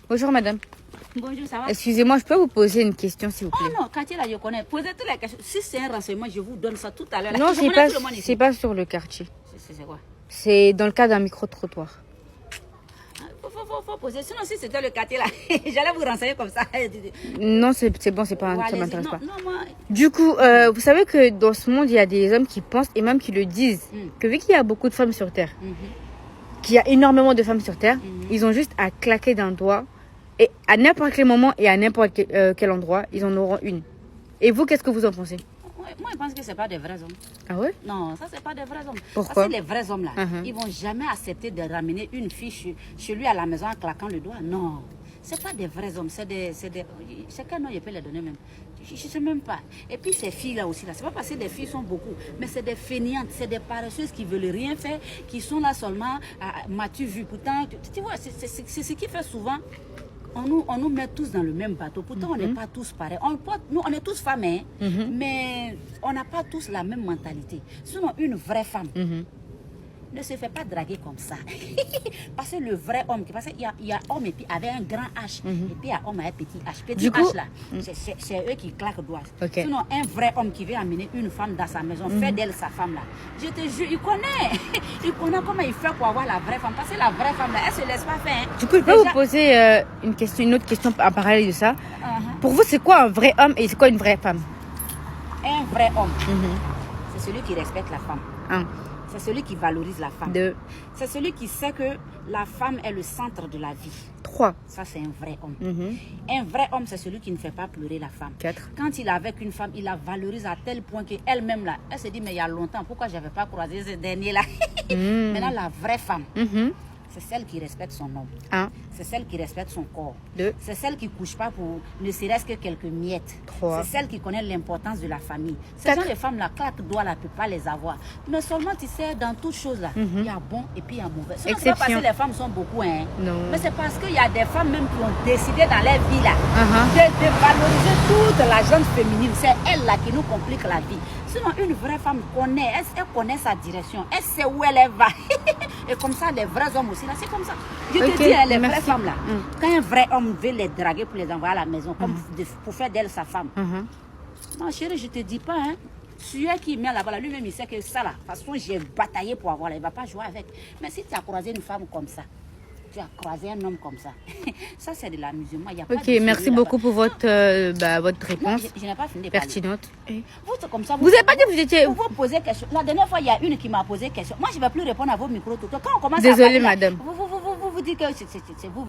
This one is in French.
Bonjour madame. Bonjour, ça va? Excusez-moi, je peux vous poser une question s'il vous plaît? Oh non, quartier là, je connais. Posez toutes les questions. Si c'est un renseignement, je vous donne ça tout à l'heure. Non, c'est pas sur le quartier. C'est quoi? C'est dans le cas d'un micro-trottoir. Faut poser. Sinon, si c'était le quartier là, j'allais vous renseigner comme ça. Non, c'est bon, c'est pas, ça m'intéresse pas. Non, moi... Du coup, vous savez que dans ce monde, il y a des hommes qui pensent et même qui le disent que vu qu'il y a beaucoup de femmes sur Terre, qu'il y a énormément de femmes sur Terre, ils ont juste à claquer d'un doigt et à n'importe quel moment et à n'importe quel endroit, ils en auront une. Et vous, qu'est-ce que vous en pensez? Moi, je pense que ce n'est pas des vrais hommes. Ah ouais? Non, ça, ce n'est pas des vrais hommes. Pourquoi? Parce que les vrais hommes, là, ils ne vont jamais accepter de ramener une fille chez lui à la maison en claquant le doigt. Non, ce n'est pas des vrais hommes. C'est quel nom je peux les donner même? Je ne sais même pas. Et puis ces filles-là aussi, là, ce n'est pas parce que des filles sont beaucoup, mais c'est des fainéantes, c'est des paresseuses qui ne veulent rien faire, qui sont là seulement, m'as-tu vu? Pourtant, tu vois, c'est ce qui fait souvent... On nous met tous dans le même bateau. Pourtant, on n'est pas tous pareils. Nous, on est tous femmes, hein, mais on n'a pas tous la même mentalité. Sinon, une vraie femme ne se fait pas draguer comme ça. Parce que le vrai homme, parce qu'il y a homme et puis avec un grand H, et puis il y a homme avec un petit H. Petit H là, c'est eux qui claquent le doigt. Okay. Sinon, un vrai homme qui veut amener une femme dans sa maison, fait d'elle sa femme là. Je te jure, il connaît. Il connaît comment il fait pour avoir la vraie femme. Parce que la vraie femme là, elle se laisse pas faire. Hein. Du coup, je peux vous poser une autre question en parallèle de ça. Pour vous, c'est quoi un vrai homme et c'est quoi une vraie femme? Un vrai homme, c'est celui qui respecte la femme. C'est celui qui valorise la femme. C'est celui qui sait que la femme est le centre de la vie. 3. Ça, c'est un vrai homme. Un vrai homme, c'est celui qui ne fait pas pleurer la femme. 4. Quand il est avec une femme, il la valorise à tel point qu'elle-même, là, elle se dit, mais il y a longtemps, pourquoi je n'avais pas croisé ce dernier-là? Maintenant, la vraie femme, c'est celle qui respecte son homme. 1. C'est celle qui respecte son corps. 2. C'est celle qui ne couche pas pour ne serait-ce que quelques miettes. 3. C'est celle qui connaît l'importance de la famille. Ces gens de femmes-là, claque doigt, ne peut pas les avoir. Mais seulement, tu sais, dans toutes choses, là, il y a bon et puis il y a mauvais. Ce n'est pas parce que les femmes sont beaucoup, hein. Non. Mais c'est parce qu'il y a des femmes même qui ont décidé dans leur vie, là, de valoriser toute la gente féminine. C'est elle, là, qui nous complique la vie. Sinon, une vraie femme connaît, elle connaît sa direction. Elle sait où elle va. Et comme ça, les vrais hommes aussi, là, c'est comme ça. Je te dis, hein, les vraies femmes, là, quand un vrai homme veut les draguer pour les envoyer à la maison, comme pour faire d'elle sa femme. Non, chérie, je te dis pas, hein. Celui qui met là-bas, lui-même, il sait que ça, là, de toute façon, j'ai bataillé pour avoir, il ne va pas jouer avec. Mais si tu as croisé une femme comme ça, tu as croisé un homme comme ça, ça, c'est de l'amusement. Ok, merci beaucoup pour votre réponse. Non, je n'ai pas fini de pertinente. Vous, comme ça, vous n'avez pas dit que vous étiez... Vous posez question. La dernière fois, il y a une qui m'a posé question. Moi, je ne vais plus répondre à vos micros tout le temps. Quand on commence Désolée, à parler, madame. Vous dites que c'est vous.